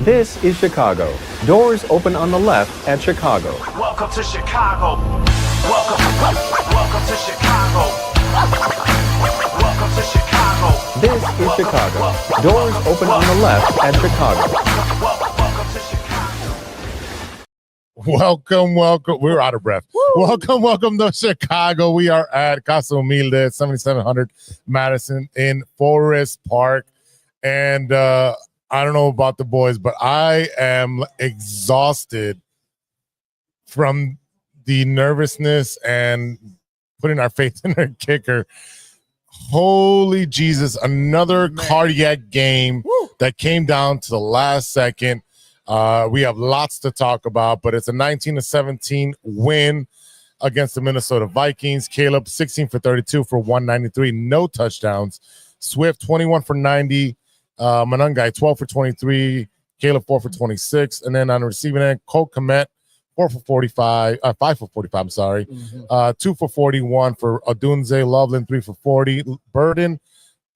This is Chicago. Doors open on the left at Chicago. Welcome to Chicago. Welcome to Chicago. Welcome to Chicago. This is Chicago. Doors open on the left at Chicago. Welcome to Chicago. Welcome. We're out of breath. Woo! Welcome to Chicago. We are at Casa Humilde, 7700 Madison in Forest Park. And I don't know about the boys, but I am exhausted from the nervousness and putting our faith in our kicker. Holy Jesus, another cardiac game that came down to the last second. We have lots to talk about, but it's a 19-17 win against the Minnesota Vikings. Caleb, 16 for 32 for 193, no touchdowns. Swift, 21 for 90. Manungai, 12 for 23. Caleb, 4 for 26. And then on the receiving end, Cole Kmet, 5 for 45, I'm sorry. 2 for 41 for Odunze. Loveland, 3 for 40. Burden,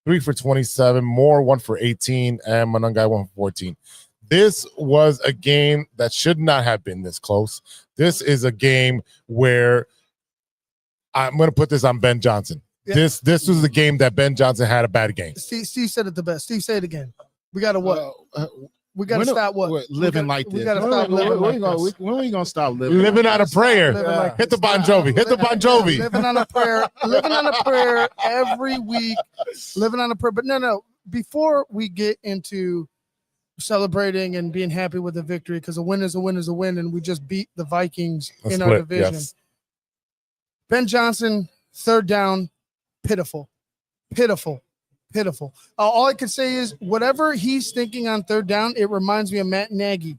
3 for 27. Moore, 1 for 18. And Manungai, 1 for 14. This was a game that should not have been this close. This is a game where I'm going to put this on Ben Johnson. Yeah. This was the game that Ben Johnson had a bad game. Steve said it the best. Steve, say it again. We got to what? We got to stop what? Living like this. We got to stop living like this. When are we going to stop living? Living out of prayer. Like hit the Bon Jovi. Hit the Bon Jovi. Living on a prayer. Living on a prayer every week. Living on a prayer. But no. Before we get into celebrating and being happy with the victory, because a win is a win is a win, and we just beat the Vikings in our division. Yes. Ben Johnson, third down, pitiful. All I can say is whatever he's thinking on third down, it reminds me of Matt Nagy.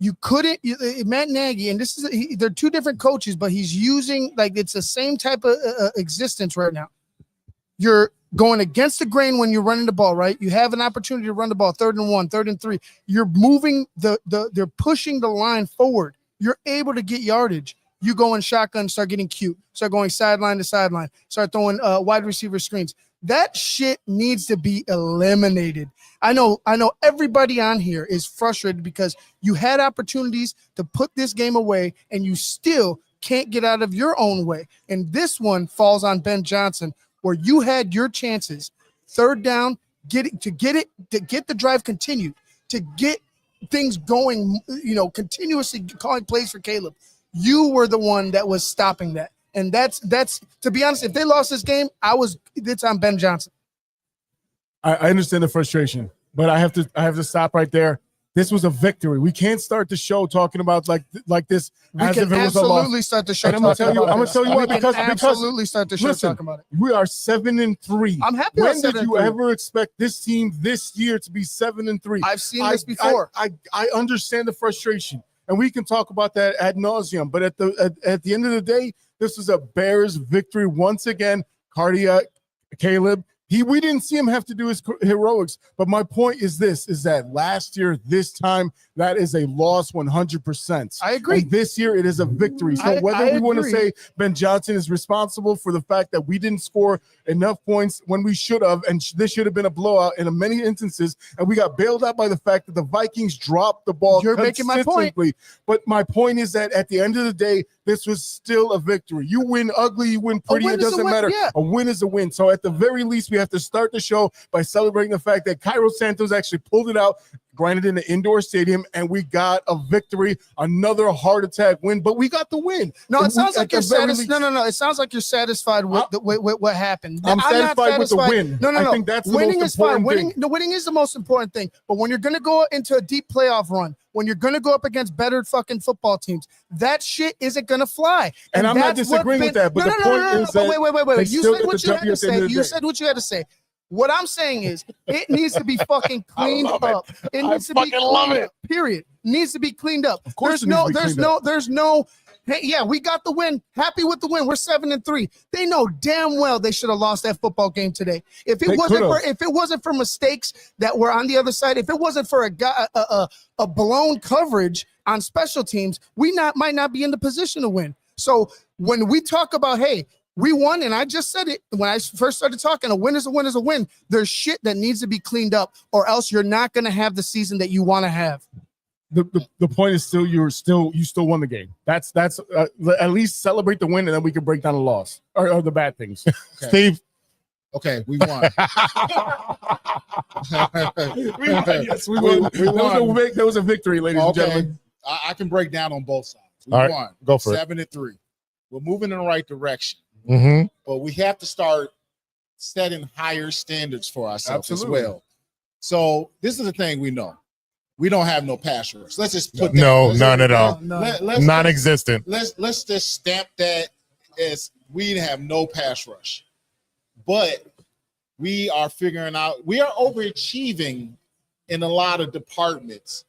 Matt Nagy, and this is they're two different coaches, but he's using like it's the same type of existence right now. You're going against the grain when you're running the ball, right? You have an opportunity to run the ball, 3rd and 1, 3rd and 3. You're moving they're pushing the line forward. You're able to get yardage. You go in shotgun, start getting cute, start going sideline to sideline, start throwing wide receiver screens. That shit needs to be eliminated. I know everybody on here is frustrated because you had opportunities to put this game away and you still can't get out of your own way. And this one falls on Ben Johnson, where you had your chances, third down, get the drive continued, to get things going, continuously calling plays for Caleb. You were the one that was stopping that. And that's to be honest, if they lost this game, it's on Ben Johnson. I understand the frustration, but I have to stop right there. This was a victory. We can't start the show talking about like this as if it was a loss. Absolutely start the show. And I'm gonna tell you what, because absolutely start the show talking about it. We are 7-3. I'm happy. When did you ever expect this team this year to be 7-3? I've seen this before. I understand the frustration, and we can talk about that ad nauseum. But at the end of the day, this is a Bears victory once again. Cardiac Caleb. We didn't see him have to do his heroics, but my point is that last year, this time, that is a loss 100%. I agree. And this year, it is a victory. So whether we want to say Ben Johnson is responsible for the fact that we didn't score enough points when we should have, and this should have been a blowout in many instances, and we got bailed out by the fact that the Vikings dropped the ball You're making my point. But my point is that at the end of the day, this was still a victory. You win ugly, you win pretty, it doesn't matter. Yeah. A win is a win. So at the very least, we have to start the show by celebrating the fact that Cairo Santos actually pulled it out, granted in the indoor stadium, and we got a victory, another heart attack win, but we got the win. No, it sounds like you're satisfied. No. It sounds like you're satisfied with what happened. I'm satisfied with the win. No. I think that's winning the most important thing. Winning is the most important thing. But when you're going to go into a deep playoff run, when you're going to go up against better fucking football teams, that shit isn't going to fly. And I'm not disagreeing with that, but the point is that wait. You said what you had to say. You said what you had to say. What I'm saying is it needs to be fucking cleaned up. It needs to be cleaned up. Period. Needs to be cleaned up. Of course, there's no. Hey, yeah, we got the win. Happy with the win. We're 7-3. They know damn well they should have lost that football game today. If it wasn't for mistakes that were on the other side, if it wasn't for a blown coverage on special teams, we might not be in the position to win. So when we talk about, hey, we won, and I just said it when I first started talking, a win is a win is a win. There's shit that needs to be cleaned up, or else you're not going to have the season that you want to have. the point is still you still won the game. That's at least celebrate the win, and then we can break down the loss or the bad things. Steve. Okay, we won. We won. Yes, we won. There was a victory, ladies and gentlemen. I can break down on both sides. We All right, won. go for it. 7-3. We're moving in the right direction, Mm-hmm. but we have to start setting higher standards for ourselves Absolutely. as well. So this is the thing we know. We don't have no pass rush. Let's just put No, that. none at all. Let's Non-existent. let's just stamp that as we have no pass rush. But we are figuring out we are overachieving in a lot of departments.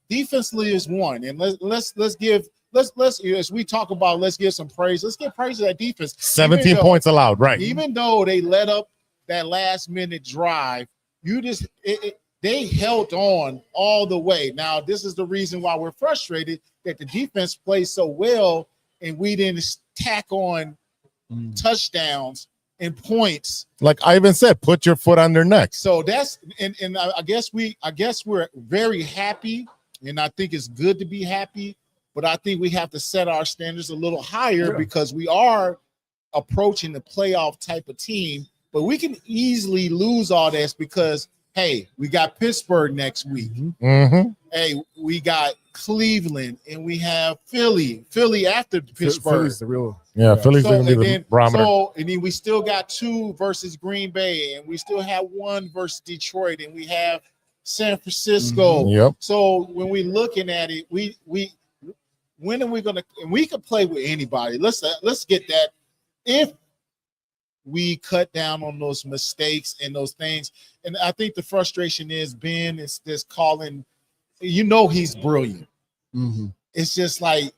Defensively is one, and let's as we talk about, let's give some praise. Let's give praise to that defense. 17 points allowed, right? Even though they let up that last minute drive, they held on all the way. Now, this is the reason why we're frustrated that the defense plays so well and we didn't tack on touchdowns and points. Like Ivan said, put your foot on their neck. So that's and I guess we're very happy, and I think it's good to be happy, but I think we have to set our standards a little higher because we are approaching the playoff type of team, but we can easily lose all this because hey, we got Pittsburgh next week. Mm-hmm. Hey, we got Cleveland and we have Philly after Pittsburgh. Philly's the real. Yeah, Philly's So, going to and be the then, barometer. and then we still got 2 versus Green Bay, and we still have 1 versus Detroit, and we have San Francisco. Yep. So when we're looking at it, we when are we gonna? And we can play with anybody. Let's get that. If we cut down on those mistakes and those things, and I think the frustration is Ben is this calling. You know he's brilliant. Mm-hmm. It's just like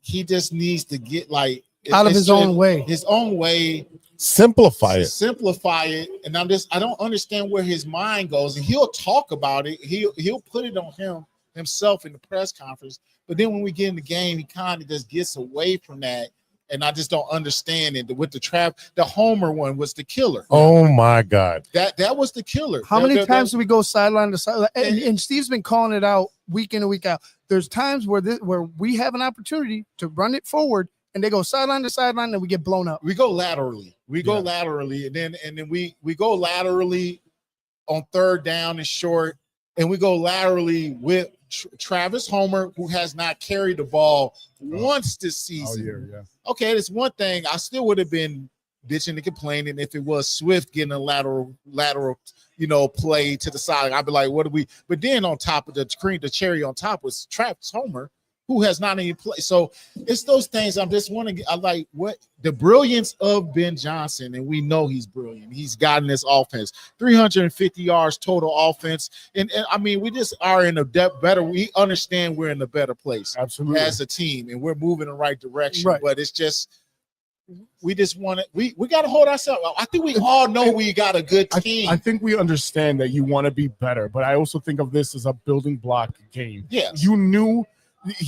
he just needs to get like Out of his own way. His own way. Simplify it. Simplify it. And I don't understand where his mind goes. And he'll talk about it. He'll put it on himself in the press conference. But then when we get in the game, he kind of just gets away from that. And I just don't understand it. With the Homer one was the killer. Oh my God. That was the killer. How many times do we go sideline to sideline? And Steve's been calling it out week in and week out. There's times where we have an opportunity to run it forward, and they go sideline to sideline, and we get blown up. We go laterally. Go laterally, and then we go laterally on 3rd down and short, and we go laterally with Travis Homer, who has not carried the ball once this season. Okay, that's one thing. I still would have been bitching and complaining if it was Swift getting a lateral, play to the side. I'd be like, what do we? But then on top of the cherry on top was Travis Homer, who has not even played. So it's those things. I'm just wanting. I like what the brilliance of Ben Johnson, and we know he's brilliant. He's gotten this offense, 350 yards total offense, and I mean, we just are in a better. We understand we're in a better place, absolutely, as a team, and we're moving in the right direction. Right. But it's just. We just want to. We got to hold ourselves. I think we all know we got a good team. I think we understand that you want to be better, but I also think of this as a building block game. Yes. You knew,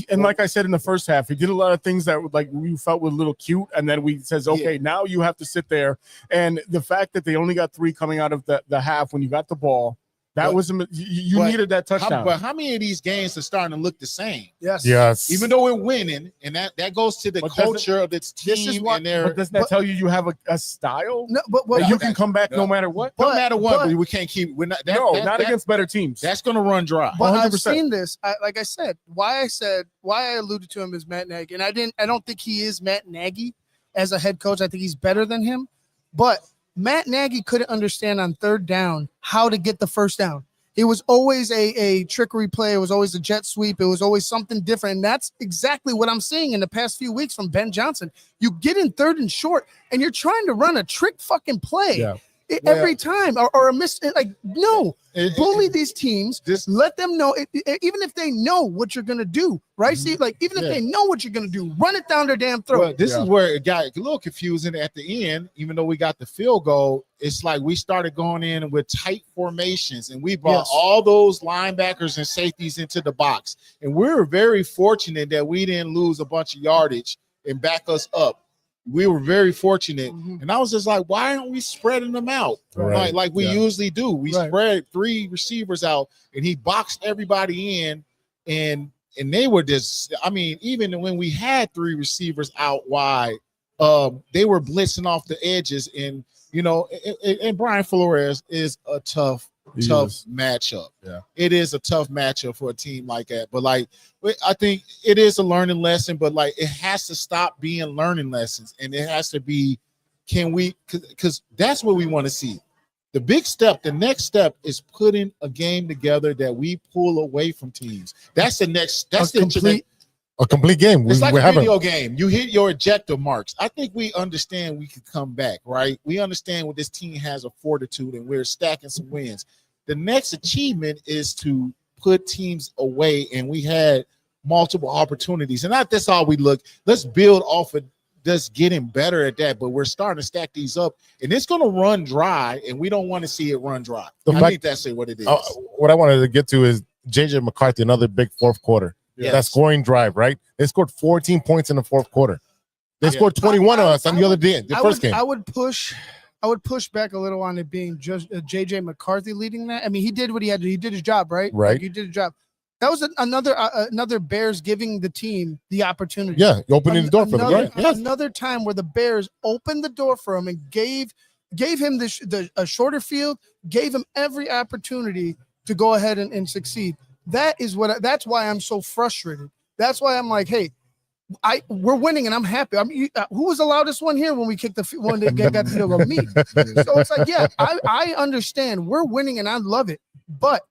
and like I said in the first half, he did a lot of things that like we felt were a little cute, and then we says, okay, now you have to sit there. And the fact that they only got 3 coming out of the half when you got the ball. That was you needed that touchdown. But how many of these games are starting to look the same? Yes. Even though we're winning, and that goes to the culture of this team. This is what. And their, but doesn't that tell you have a style? No, but that you can come back no matter what. No matter what, we can't keep. We're not. Not against better teams. That's going to run dry. But 100%. I've seen this. Like I said, why I alluded to him as Matt Nagy, and I don't think he is Matt Nagy as a head coach. I think he's better than him. But Matt Nagy couldn't understand on 3rd down how to get the first down. It was always a trickery play. It was always a jet sweep. It was always something different. And that's exactly what I'm seeing in the past few weeks from Ben Johnson. You get in 3rd and short, and you're trying to run a trick fucking play every time or a miss. Like, no, bully these teams. Let them know, even if they know what you're going to do, right? See, like, even if they know what you're going to do, run it down their damn throat. Well, this is where it got a little confusing at the end. Even though we got the field goal, it's like we started going in with tight formations, and we brought all those linebackers and safeties into the box. And we were very fortunate that we didn't lose a bunch of yardage and back us up. We were very fortunate. And I was just like, why aren't we spreading them out? Like we usually do. We spread 3 receivers out, and he boxed everybody in and they were just, I mean, even when we had 3 receivers out wide, they were blitzing off the edges, and and Brian Flores is a tough matchup. Yeah. It is a tough matchup for a team like that. But like, I think it is a learning lesson, but like it has to stop being learning lessons, and it has to be, can we, because that's what we want to see. The big step, the next step is putting a game together that we pull away from teams. That's the next, that's a complete game. It's like a video game. You hit your objective marks. I think we understand we can come back, right? We understand what this team has a fortitude, and we're stacking some wins. The next achievement is to put teams away, and we had multiple opportunities. And that's all we look. Let's build off of just getting better at that, but we're starting to stack these up, and it's going to run dry, and we don't want to see it run dry. I think that's what it is. What I wanted to get to is JJ McCarthy, another big fourth quarter. Yes. That scoring drive, right? They scored 14 points in the fourth quarter. They scored 21 on us on the other day, the first game. I would push back a little on it being just JJ McCarthy leading that. I mean, he did what he had to. He did his job, right? Right. Like, he did his job. That was another Bears giving the team the opportunity. Yeah, opening the door for them. Right? Yes. Another time where the Bears opened the door for him and gave him a shorter field, gave him every opportunity to go ahead and succeed. That's why I'm so frustrated. That's why I'm like, hey, we're winning and I'm happy. I mean, who was the loudest one here when we kicked when they got the field goal? Me. So it's like, yeah, I understand we're winning and I love it, but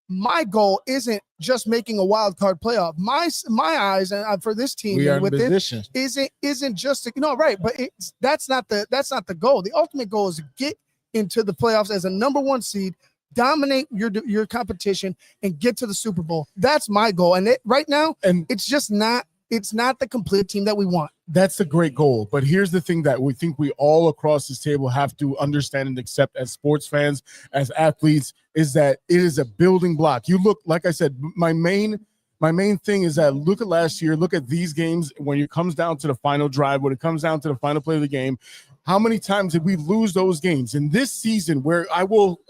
my goal isn't just making a wild card playoff. My eyes and for this team We are with in position. it isn't just right, but that's not the goal. The ultimate goal is to get into the playoffs as a number 1 seed, dominate your competition, and get to the Super Bowl. That's my goal. And right now, it's just not. It's not the complete team that we want. That's a great goal. But here's the thing that we think we all across this table have to understand and accept as sports fans, as athletes, is that it is a building block. You look, like I said, my main thing is that look at last year, look at these games when it comes down to the final drive, when it comes down to the final play of the game. How many times did we lose those games? In this season, where I will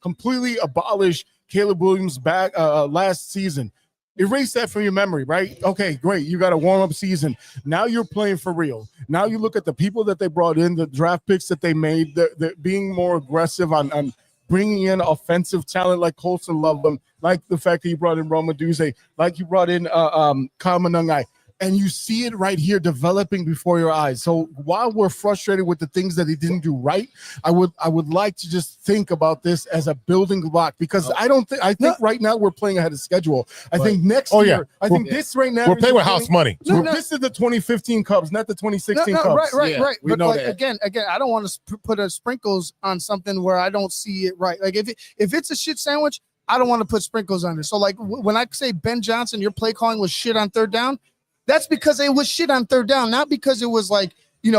completely abolish Caleb Williams back last season. Erase that from your memory, right? Okay, great. You got a warm-up season. Now you're playing for real. Now you look at the people that they brought in, the draft picks that they made, they're being more aggressive on bringing in offensive talent like Colson Loveland, like the fact that you brought in Roma Duze, like you brought in Kamanungai. And you see it right here developing before your eyes. So while we're frustrated with the things that he didn't do right, I would like to just think about this as a building block, because I think right now we're playing ahead of schedule. I think next year, I think this right now we're playing with house money. This is the 2020 Cubs, not the 2016 Cubs. Right. We But know like, that. again, I don't want to put a sprinkles on something where I don't see it right. Like if it's a shit sandwich, I don't want to put sprinkles on it. So like when I say Ben Johnson, your play calling was shit on third down, that's because it was shit on third down, not because it was like, you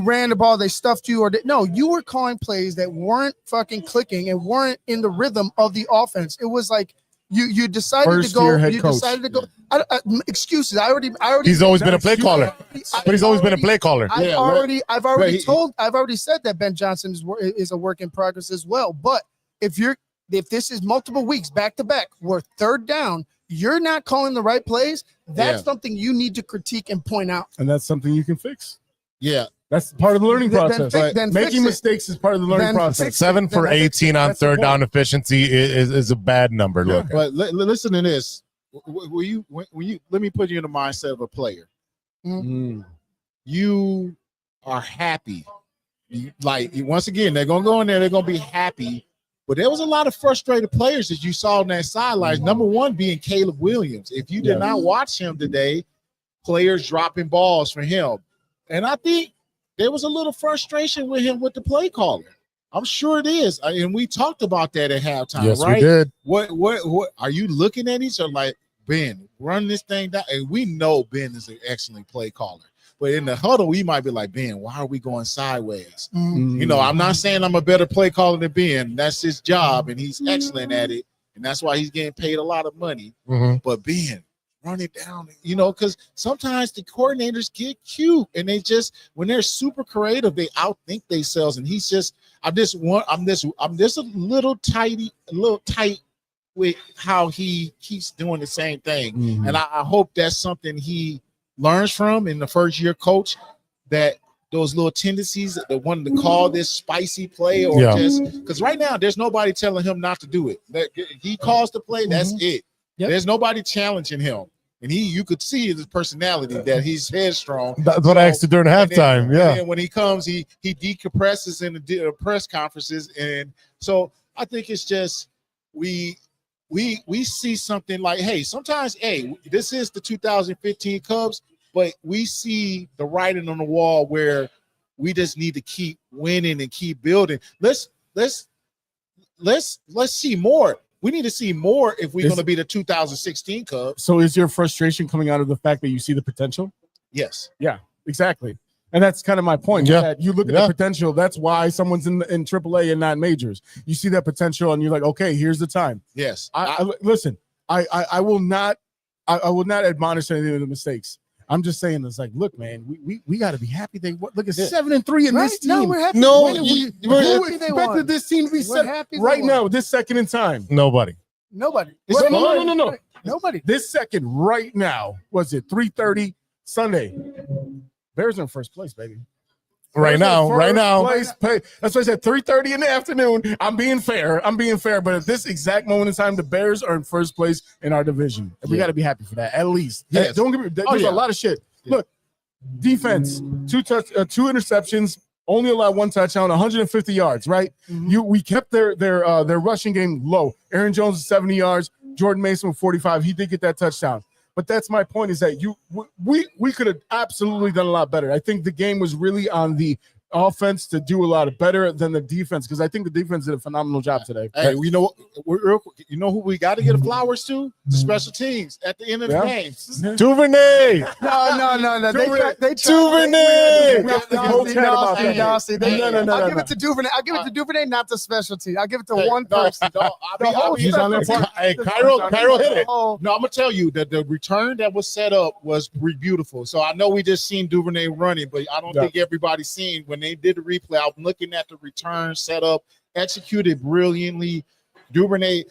ran the ball, they stuffed you, no, you were calling plays that weren't fucking clicking and weren't in the rhythm of the offense. It was like you decided to go. You decided to go. Excuses. I already. He's always been a play caller, but he's always been a play caller. I've already said that Ben Johnson is a work in progress as well. But if this is multiple weeks back to back, we're third down, you're not calling the right plays. That's something you need to critique and point out. And that's something you can fix. Yeah. That's part of the learning process. Making mistakes is part of the learning process. 7 for 18 on third down efficiency is a bad number. Look, but listen to this. When you let me put you in the mindset of a player. Mm-hmm. You are happy. Once again, they're gonna go in there. They're gonna be happy. But there was a lot of frustrated players that you saw on that sidelines. Number 1 being Caleb Williams. If you did not watch him today, players dropping balls for him. And I think there was a little frustration with him with the play caller. I'm sure it is. And we talked about that at halftime, yes, right? we did. What are you looking at each other like, Ben, run this thing down? And we know Ben is an excellent play caller. But in the huddle, we might be like, Ben, why are we going sideways? Mm-hmm. I'm not saying I'm a better play caller than Ben. That's his job, and he's excellent at it. And that's why he's getting paid a lot of money. Mm-hmm. But Ben, run it down, because sometimes the coordinators get cute and they just, when they're super creative, they outthink themselves. And he's just, I'm just a little tight with how he keeps doing the same thing. Mhm. And I hope that's something he learns from in the first year coach, that those little tendencies, the one to call this spicy play or just because right now there's nobody telling him not to do it. That he calls the play, that's it. Yep. There's nobody challenging him. And you could see his personality that he's headstrong. That's what I asked you during halftime. And Yeah. then when he comes, he decompresses in the press conferences. And so I think it's just we see something like, hey, sometimes, hey, this is the 2015 Cubs, but we see the writing on the wall where we just need to keep winning and keep building. Let's see more. We need to see more if we're going to be the 2016 Cubs. So is your frustration coming out of the fact that you see the potential? Yes. Yeah, exactly. And that's kind of my point. Yeah. That you look at the potential. That's why someone's in AAA and not majors. You see that potential, and you're like, okay, here's the time. Yes. I listen. I will not admonish any of the mistakes. I'm just saying this. Like, look, man, we got to be happy. Look at 7-3 in this team. No, we're happy. No, When who happy they won. expected this team to be We're set happy they right won. now, this second in time? Nobody. Nobody. No. Nobody. This second right now, was it 3:30 Sunday? Bears are in first place, baby. Right now. Place, that's why I said 3:30 in the afternoon. I'm being fair, but at this exact moment in time, the Bears are in first place in our division. And we got to be happy for that, at least. Yes. Don't get me. There's a lot of shit. Yeah. Look, defense, two interceptions, only allowed one touchdown, 150 yards. Right? We kept their rushing game low. Aaron Jones is 70 yards. Jordan Mason with 45. He did get that touchdown. But that's my point, is that we could have absolutely done a lot better. I think the game was really on the offense to do a lot better than the defense, because I think the defense did a phenomenal job today. Hey, you know who we got to get the flowers to? The special teams at the end of the game. Duvernay. No. They Duvernay. I'll give it to Duvernay. I'll give it to Duvernay, not the specialty. I'll give it to one person. He's on there. Hey, Cairo hit it. No, I'm gonna tell you that the return that was set up was beautiful. So I know we just seen Duvernay running, but I don't think everybody's seen when they did the replay. I'm looking at the return set up, executed brilliantly. Duvernay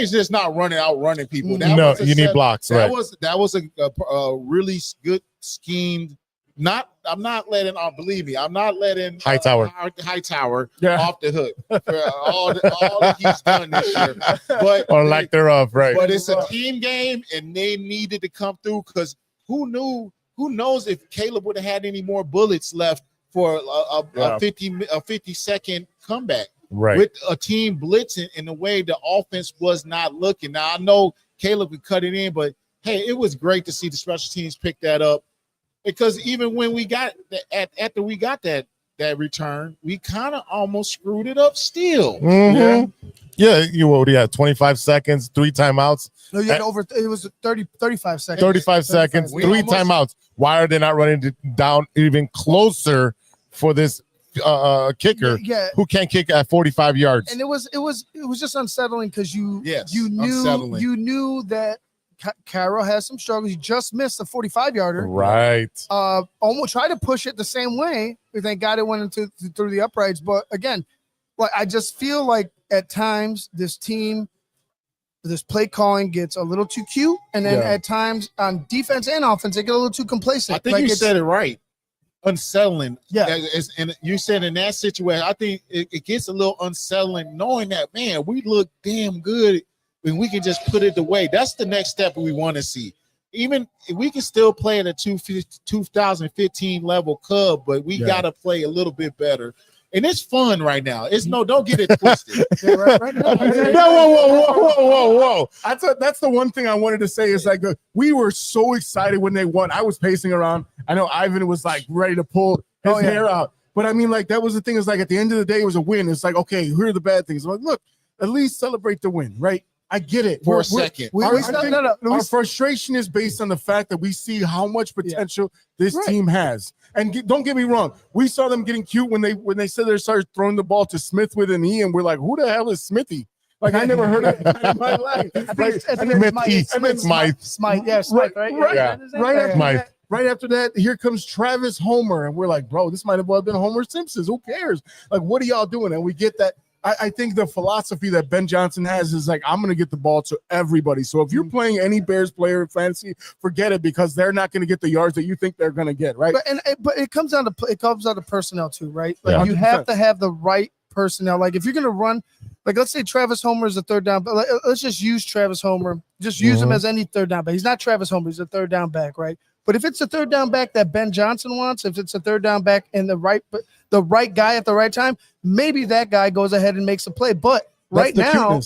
is just not outrunning people. You need blocks. That was a really good schemed. I'm not letting Hightower off the hook for all that he's done this year. But or lack thereof, right? But it's a team game, and they needed to come through, because who knows if Caleb would have had any more bullets left for a 50-second comeback. Right. With a team blitzing in the way the offense was not looking. Now I know Caleb could cut it in, but hey, it was great to see the special teams pick that up, because even when we got after we got that return, we kind of almost screwed it up still. Yeah, you had 25 seconds, 3 timeouts. No, you had it was 35 seconds. 35 seconds, 3 timeouts. Why are they not running down even closer for this kicker who can't kick at 45 yards? And it was just unsettling, because you knew that Carroll has some struggles. He just missed a 45-yarder. Right. Almost tried to push it the same way. Thank God it went through the uprights. But again, I just feel like at times this play calling gets a little too cute, and then at times on defense and offense they get a little too complacent. I think you said it right. Unsettling. Yeah. And you said in that situation, I think it gets a little unsettling knowing that, man, we look damn good when we can just put it away. That's the next step we want to see. Even if we can still play at a 2015 level Cub, but we got to play a little bit better. And it's fun right now. Don't get it twisted. Whoa. That's the one thing I wanted to say is like we were so excited when they won. I was pacing around. I know Ivan was like ready to pull his hair out. But I mean, like, that was the thing, is like at the end of the day, it was a win. It's like, okay, here are the bad things. I'm like, look, at least celebrate the win, right? I get it. For a second. Our frustration is based on the fact that we see how much potential this team has. And don't get me wrong, we saw them getting cute when they said they started throwing the ball to Smith with an E, and we're like, who the hell is Smithy? Like, I never heard of that in my life. Right after that, here comes Travis Homer, and we're like, bro, this might have well been Homer Simpson's. Who cares? Like, what are y'all doing? And we get that. I think the philosophy that Ben Johnson has is like, I'm going to get the ball to everybody. So if you're playing any Bears player in fantasy, forget it, because they're not going to get the yards that you think they're going to get, right? But it comes down to personnel too, right? Like Yeah. you have to have the right personnel. Like if you're going to run, like let's say Travis Homer is a third down, but let's just use Travis Homer. Just use him as any third down back. He's not Travis Homer. He's a third down back, right? But if it's a third down back that Ben Johnson wants, if it's a third down back and the right guy at the right time, maybe that guy goes ahead and makes a play. But right now,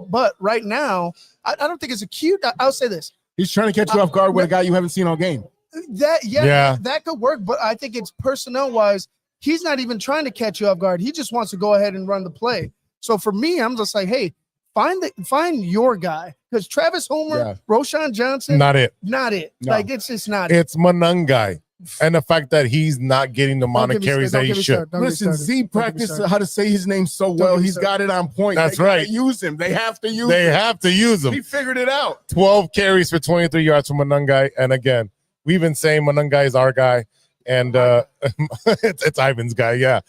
but right now, I don't think it's a cute. I'll say this: He's trying to catch you off guard with a guy you haven't seen all game. That could work. But I think it's personnel wise, he's not even trying to catch you off guard. He just wants to go ahead and run the play. So for me, I'm just like, hey, find your guy, because Travis Homer, Roshan Johnson, Not it. No. Like it's just not it. It's Manungai. And the fact that he's not getting the amount of carries that he should. Listen, Z practiced how to say his name so well. He's got it on point. That's They right. gotta use him. They have to use him. They have to use him. He figured it out. 12 carries for 23 yards from Manungai. And again, we've been saying Manungai is our guy. And it's Ivan's guy. Yeah.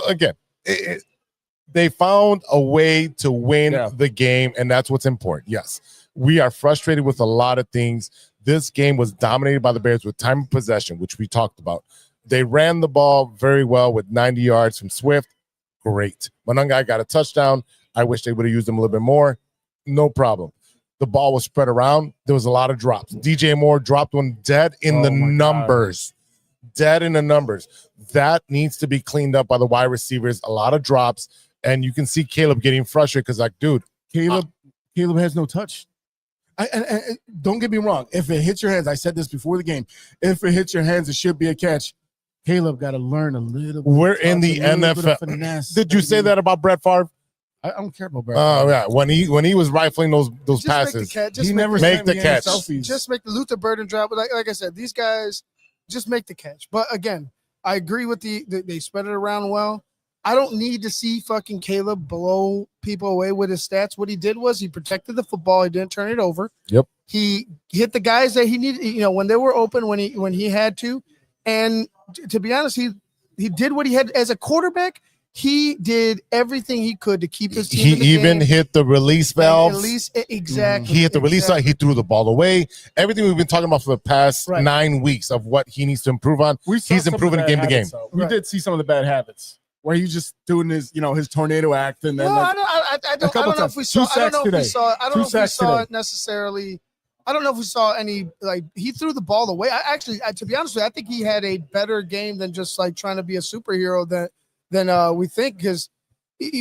Again, they found a way to win the game, and that's what's important. Yes, we are frustrated with a lot of things. This game was dominated by the Bears with time of possession, which we talked about. They ran the ball very well with 90 yards from Swift. Great. Manungai got a touchdown. I wish they would have used him a little bit more. No problem. The ball was spread around. There was a lot of drops. DJ Moore dropped one dead in the numbers. Dead in the numbers. That needs to be cleaned up by the wide receivers. A lot of drops. And you can see Caleb getting frustrated because, like, dude, Caleb has no touch. And don't get me wrong. If it hits your hands, I said this before the game. If it hits your hands, it should be a catch. Caleb got to learn a little bit. We're in the NFL. Did you say that about Brett Favre? I don't care about Brett. Oh yeah, when he was rifling those passes, he never make the catch. Just make the Luther Burden drop. Like I said, these guys just make the catch. But again, I agree with they spread it around well. I don't need to see fucking Caleb blow people away with his stats. What he did was he protected the football. He didn't turn it over. Yep. He hit the guys that he needed, when they were open, when he had to. And to be honest, he did what he had as a quarterback. He did everything he could to keep his team. He even hit the release valve. Exactly. He hit the release valve. He threw the ball away. Everything we've been talking about for the past 9 weeks of what he needs to improve on. He's improving game to game. We did see some of the bad habits where he's just doing his tornado act, and then I don't know if we saw. I don't know if we saw it necessarily. I don't know if we saw any, like, he threw the ball away. To be honest with you, I think he had a better game than just like trying to be a superhero than we think, because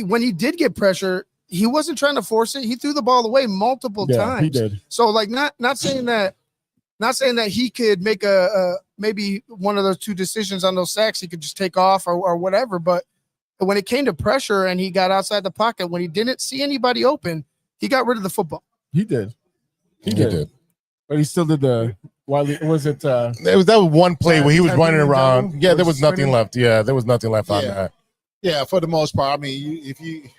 when he did get pressure, he wasn't trying to force it. He threw the ball away multiple times. He did. So like not saying that he could make a maybe one of those two decisions on those sacks he could just take off or whatever, but when it came to pressure and he got outside the pocket, when he didn't see anybody open, he got rid of the football. He did. He did. But he still did the was it was that one play where he was running around. Yeah, there was nothing left. Yeah, there was nothing left on that. Yeah, for the most part. I mean,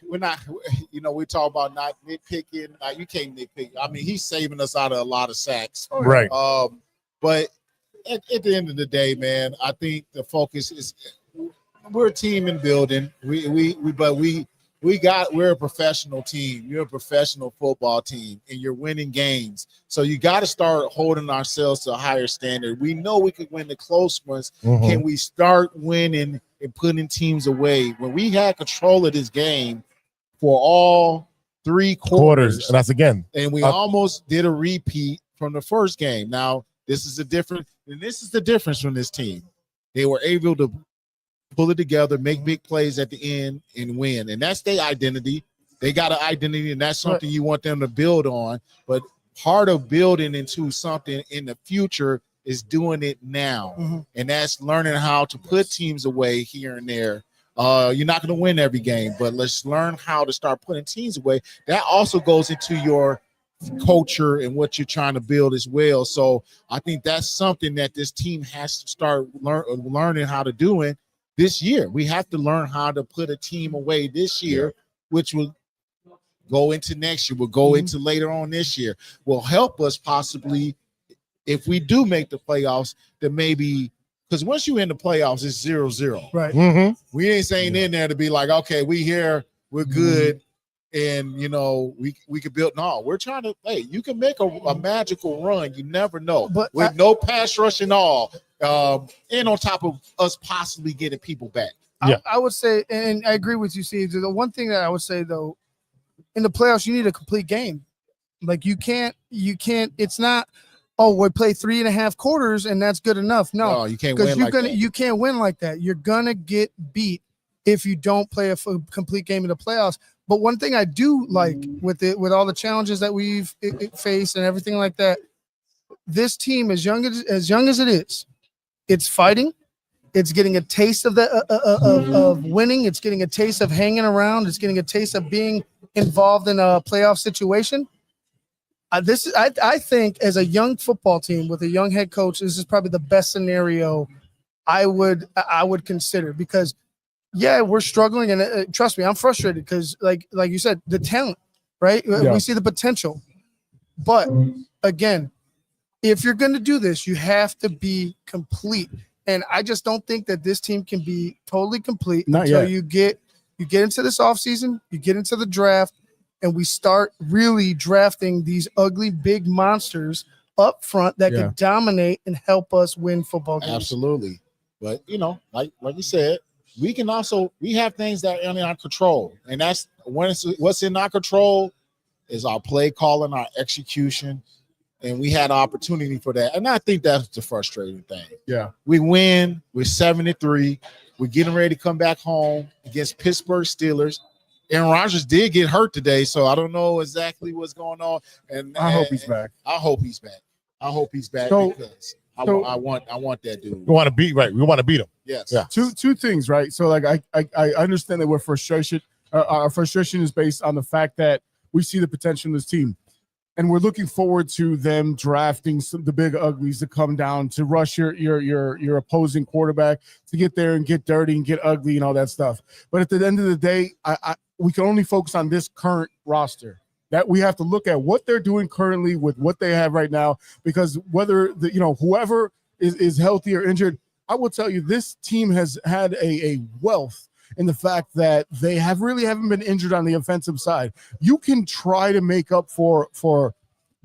we're not, we talk about not nitpicking. You can't nitpick. I mean, he's saving us out of a lot of sacks. Right. But at the end of the day, man, I think the focus is we're a team in building. We're a professional team. You're a professional football team, and you're winning games. So you got to start holding ourselves to a higher standard. We know we could win the close ones. Mm-hmm. Can we start winning and putting teams away? When we had control of this game for all 3 quarters, and that's again, and we almost did a repeat from the first game. Now this is the difference from this team. They were able to pull it together, make big plays at the end, and win. And that's their identity. They got an identity, and that's something you want them to build on. But part of building into something in the future is doing it now. Mm-hmm. And that's learning how to put teams away here and there. You're not going to win every game, but let's learn how to start putting teams away. That also goes into your culture and what you're trying to build as well. So I think that's something that this team has to start learning how to do it. This year, we have to learn how to put a team away this year, which will go into next year, will go into later on this year, will help us possibly if we do make the playoffs, then maybe because once you in the playoffs, it's 0-0. Right. Mm-hmm. We ain't saying in there to be like, okay, we here, we're good, and we could build. No, we're trying to. Hey, you can make a magical run. You never know. But With no pass rush and all, and on top of us possibly getting people back. I would say, and I agree with you, Steve. The one thing that I would say though, in the playoffs, you need a complete game. Like you can't. It's not. Oh, we play 3.5 quarters and that's good enough. No, you can't win like that. You can't win like that. You're gonna get beat if you don't play a complete game in the playoffs. But one thing I do like with all the challenges that we've faced and everything like that, this team, as young as it is, it's fighting. It's getting a taste of of winning. It's getting a taste of hanging around. It's getting a taste of being involved in a playoff situation. I think as a young football team with a young head coach, this is probably the best scenario I would consider, because we're struggling, and trust me, I'm frustrated because like you said, the talent, right? We see the potential, but again, if you're going to do this, you have to be complete, and I just don't think that this team can be totally complete until you get into this offseason, you get into the draft, and we start really drafting these ugly big monsters up front that can dominate and help us win football games. Absolutely. But, like you said, we have things that are in our control. And that's what's in our control is our play calling, our execution. And we had an opportunity for that. And I think that's the frustrating thing. Yeah. We win. We're 7-3. We're getting ready to come back home against Pittsburgh Steelers. Aaron Rodgers did get hurt today, so I don't know exactly what's going on. And I hope he's back. I hope he's back. Because I want that dude. We want to beat We want to beat him. Yes. Yeah. Two things, right? So like I understand that we're frustration. Our frustration is based on the fact that we see the potential in this team, and we're looking forward to them drafting the big uglies to come down to rush your opposing quarterback, to get there and get dirty and get ugly and all that stuff. But at the end of the day, we can only focus on this current roster. That we have to look at what they're doing currently with what they have right now, because whether whoever is healthy or injured, I will tell you this team has had a wealth in the fact that they haven't been injured on the offensive side. You can try to make up for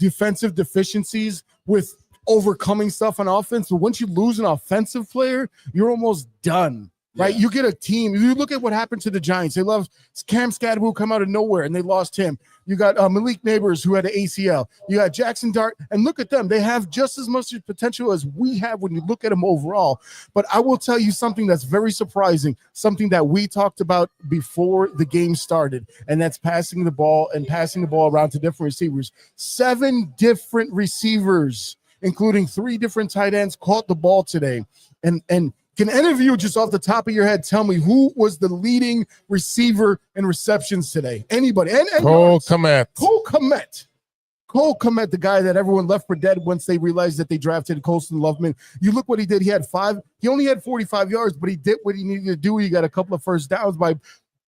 defensive deficiencies with overcoming stuff on offense, but once you lose an offensive player, you're almost done. Right, you get a team. You look at what happened to the Giants. They love Cam Skadaboo come out of nowhere, and they lost him. You got Malik Neighbors, who had an ACL. You got Jackson Dart, and look at them. They have just as much potential as we have when you look at them overall. But I will tell you something that's very surprising, something that we talked about before the game started, and that's passing the ball around to different receivers. 7 different receivers, including 3 different tight ends, caught the ball today, and can any of you just off the top of your head tell me who was the leading receiver in receptions today? Anybody? Cole Kmet. Cole Kmet, the guy that everyone left for dead once they realized that they drafted Colston Loveman. You look what he did. He only had 45 yards, but he did what he needed to do. He got a couple of first downs by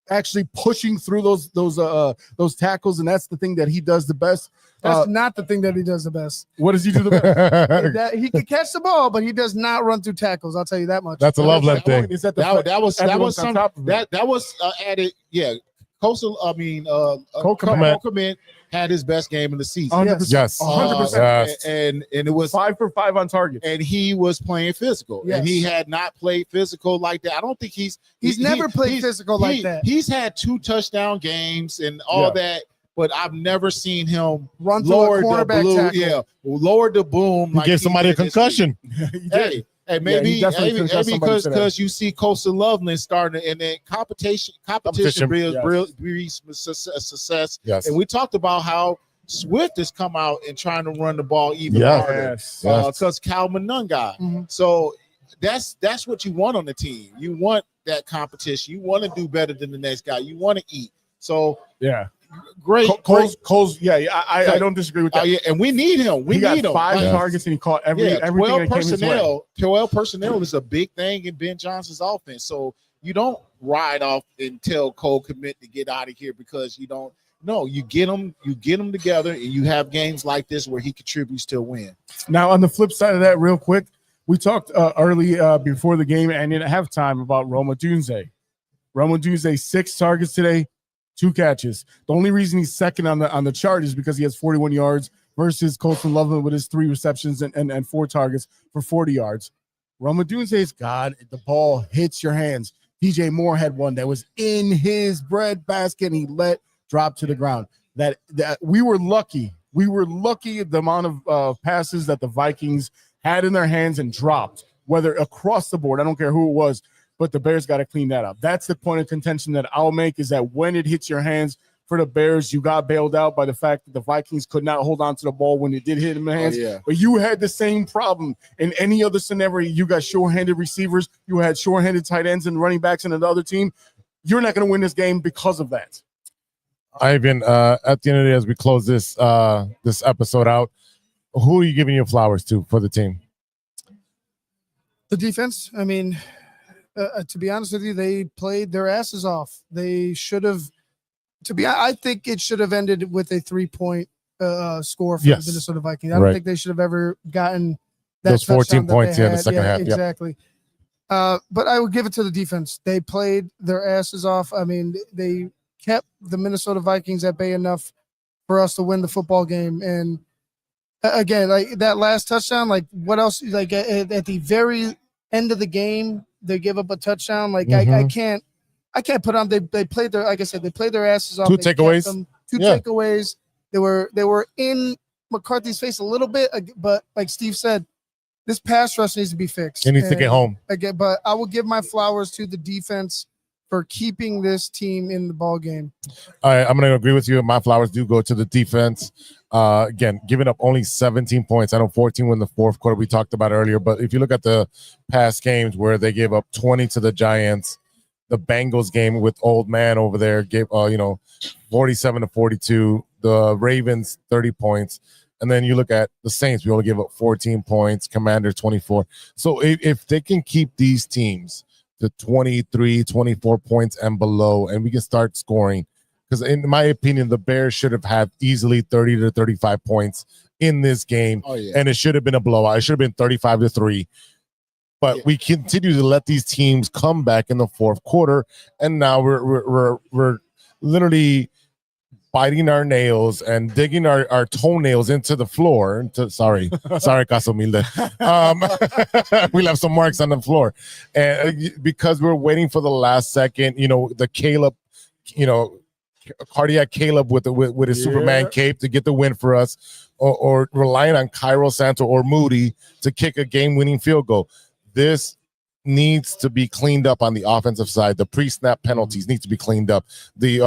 actually pushing through those tackles, and that's the thing that he does the best. That's not the thing that he does the best. What does he do the best? He can catch the ball, but he does not run through tackles. I'll tell you that much. That's a Loveland thing. That was added. Yeah, Cole Kmet had his best game of the season. 100%. Yes. 100%. And it was 5 for 5 on target. And he was playing physical. Yes. And he had not played physical like that. I don't think he's never played physical like that. He's had 2 touchdown games and all that, but I've never seen him run through a cornerback tackle. Yeah, lower the boom. He gave somebody a concussion. Hey, maybe because you see Coastal Loveland starting, and then competition breeds success. Yes. And we talked about how Swift has come out and trying to run the ball even harder because Calvin Nunn got. Mm-hmm. So that's what you want on the team. You want that competition. You want to do better than the next guy. You want to eat. So great. Cole's I don't disagree with that. And we need him. We need him. 5 targets and he caught everything. 12 personnel is a big thing in Ben Johnson's offense. So you don't ride off and tell Cole Kmet to get out of here because you don't know. You get them together, and you have games like this where he contributes to a win. Now, on the flip side of that, real quick, we talked early before the game and at halftime about Roma Dunze. Roma Dunze 6 targets today, 2 catches. The only reason he's second on the chart is because he has 41 yards versus Colson Loveland with his 3 receptions and 4 targets for 40 yards. Rome Odunze's God, the ball hits your hands. DJ Moore had one that was in his bread basket and he let drop to the ground. That we were lucky. We were lucky at the amount of passes that the Vikings had in their hands and dropped, whether across the board. I don't care who it was, but the Bears got to clean that up. That's the point of contention that I'll make, is that when it hits your hands for the Bears, you got bailed out by the fact that the Vikings could not hold on to the ball when it did hit in the hands. But you had the same problem in any other scenario. You got short-handed receivers. You had short-handed tight ends and running backs in another team. You're not going to win this game because of that. Ivan, at the end of the day, as we close this this episode out, who are you giving your flowers to for the team? The defense. I mean, to be honest with you, they played their asses off. They should have. I think it should have ended with a 3-point score for the Minnesota Vikings. I don't think they should have ever gotten that those 14 points in the second half. Exactly. But I would give it to the defense. They played their asses off. I mean, they kept the Minnesota Vikings at bay enough for us to win the football game. And again, like that last touchdown, like what else? Like at the very end of the game, they give up a touchdown. Like I can't put on. They played their, like I said, they played their asses off. 2 takeaways. Two takeaways. They were in McCarthy's face a little bit, but like Steve said, this pass rush needs to be fixed. It needs to get home. Again, but I will give my flowers to the defense for keeping this team in the ball game. All right, I'm going to agree with you. My flowers do go to the defense. Again, giving up only 17 points. I know 14 were in the fourth quarter we talked about earlier, but if you look at the past games where they gave up 20 to the Giants, the Bengals game with old man over there gave 47 to 42. The Ravens 30 points, and then you look at the Saints. We only give up 14 points. Commanders 24. So if they can keep these teams to 23, 24 points and below, and we can start scoring, because in my opinion, the Bears should have had easily 30 to 35 points in this game, and it should have been a blowout. It should have been 35 to 3. But we continue to let these teams come back in the fourth quarter, and now we're literally biting our nails and digging our toenails into the floor. Sorry, Casa Humilde. We left some marks on the floor, and because we're waiting for the last second, the Caleb, cardiac Caleb with his Superman cape to get the win for us, or relying on Cairo Santo or Moody to kick a game-winning field goal. This needs to be cleaned up on the offensive side. The pre-snap penalties need to be cleaned up. The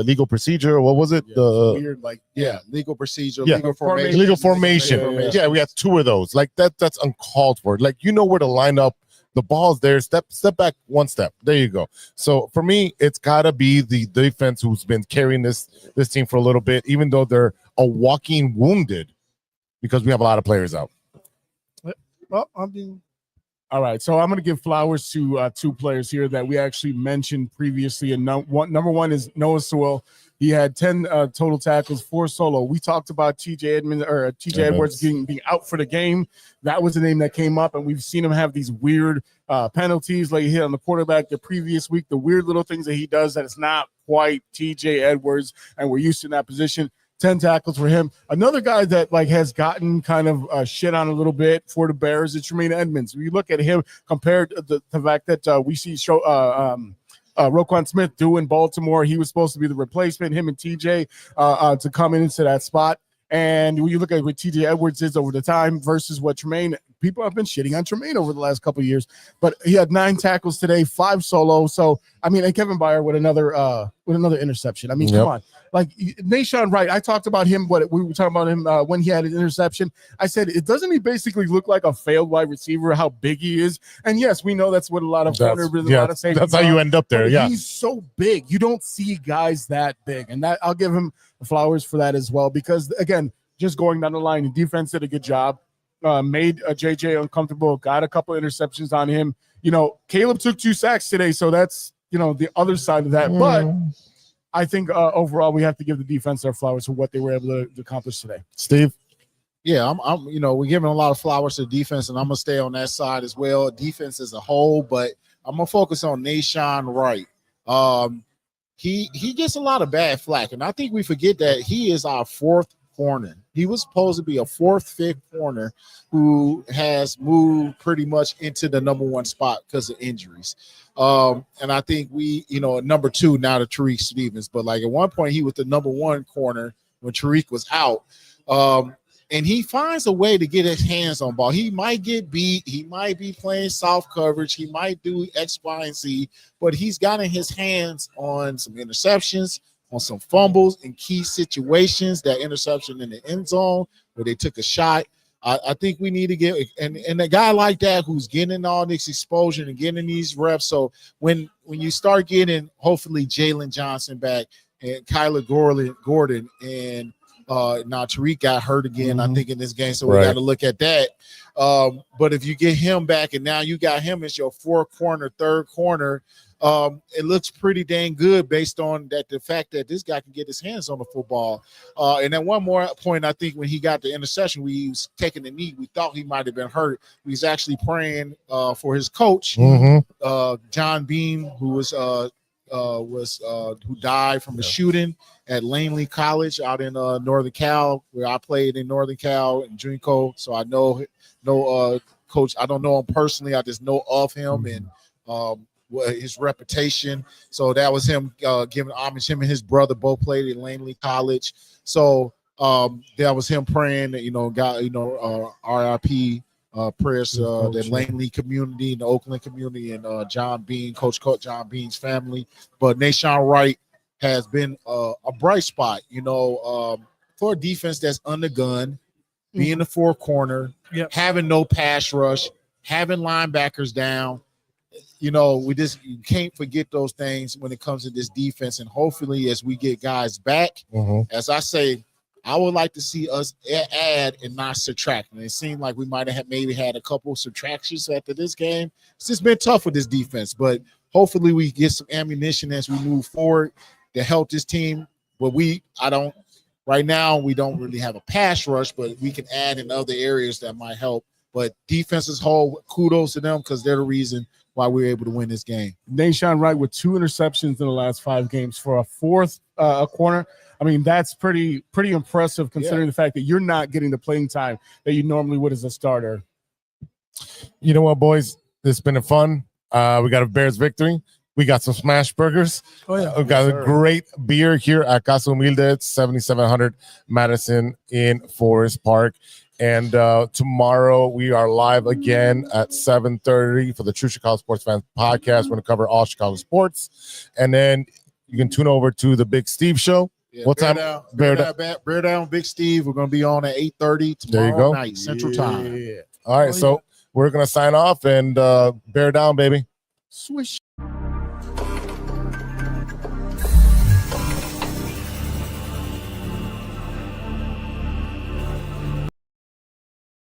legal procedure? What was it? Legal procedure, legal formation. Yeah, we have 2 of those. Like that's uncalled for. Like, where to line up. The ball's there. Step back 1 step. There you go. So for me, it's gotta be the defense who's been carrying this team for a little bit, even though they're a walking wounded, because we have a lot of players out. Well, all right, so I'm going to give flowers to 2 players here that we actually mentioned previously. And number one is Noah Sewell. He had 10 total tackles, 4 solo. We talked about TJ Edwards being out for the game. That was the name that came up, and we've seen him have these weird penalties, like he hit on the quarterback the previous week. The weird little things that he does that it's not quite TJ Edwards, and we're used to in that position. 10 tackles for him. Another guy that has gotten kind of shit on a little bit for the Bears is Tremaine Edmonds. When you look at him compared to the fact that we see Roquan Smith do in Baltimore, he was supposed to be the replacement, him and TJ to come into that spot. And when you look at what TJ Edwards is over the time versus what Tremaine, people have been shitting on Tremaine over the last couple of years, but he had 9 tackles today, 5 solo. So, and Kevin Byard with another interception. Come on. Like Nahshon Wright, I talked about him. We were talking about him when he had an interception. I said, doesn't he basically look like a failed wide receiver? How big he is, and yes, we know that's what a lot of corners, a lot of safeties. That's how you end up there. Yeah, he's so big. You don't see guys that big, and that I'll give him flowers for that as well. Because again, just going down the line, the defense did a good job. Made JJ uncomfortable. Got a couple interceptions on him. Caleb took 2 sacks today, so that's the other side of that, but. I think overall we have to give the defense their flowers for what they were able to accomplish today. Steve? Yeah, we're giving a lot of flowers to the defense, and I'm gonna stay on that side as well. Defense as a whole, but I'm gonna focus on Nahshon Wright. he gets a lot of bad flack, and I think we forget that he is our fourth corner. He was supposed to be a fourth, fifth corner who has moved pretty much into the number one spot because of injuries. And I think we, number two now to Tariq Stevens, but like at one point he was the number one corner when Tariq was out. And he finds a way to get his hands on ball. He might get beat. He might be playing soft coverage. He might do X, Y, and Z, but he's gotten his hands on some interceptions, on some fumbles in key situations, that interception in the end zone where they took a shot. I think we need to get and a guy like that who's getting all this exposure and getting these reps. So when you start getting hopefully Jalen Johnson back and Kyler Gordon and now Tariq got hurt again, I think, in this game, so we got to look at that. But if you get him back and now you got him as your fourth corner, third corner, it looks pretty dang good based on the fact that this guy can get his hands on the football. And then one more point, I think when he got the interception, we was taking the knee. We thought he might have been hurt. He was actually praying for his coach, John Bean, who who died from a shooting at Langley College out in Northern Cal, where I played in Northern Cal in Junco. So I know Coach. I don't know him personally. I just know of him and his reputation. So that was him giving homage. Him and his brother both played at Langley College. So that was him praying that RIP. Prayers to the Langley community and the Oakland community and John Bean, Coach John Bean's family. But Nahshon Wright has been a bright spot, for a defense that's undergunned, being the fourth corner, having no pass rush, having linebackers down. You can't forget those things when it comes to this defense. And hopefully as we get guys back, as I say, I would like to see us add and not subtract. And it seemed like we might have maybe had a couple subtractions after this game. It's just been tough with this defense, but hopefully we get some ammunition as we move forward to help this team. But right now we don't really have a pass rush, but we can add in other areas that might help. But defense as whole, kudos to them because they're the reason why we were able to win this game. Nahshon Wright with 2 interceptions in the last 5 games for a fourth corner. I mean, that's pretty impressive considering the fact that you're not getting the playing time that you normally would as a starter. You know what, boys? This has been fun. We got a Bears victory. We got some smash burgers. We got a great beer here at Casa Humilde, 7700 Madison in Forest Park. And tomorrow we are live again at 7:30 for the True Chicago Sports Fans podcast. We're going to cover all Chicago sports. And then you can tune over to the Big Steve Show. Yeah, what time? Bear Down, Big Steve. We're going to be on at 8:30 tomorrow night, Central Time. All right, so we're going to sign off and bear down, baby. Swish.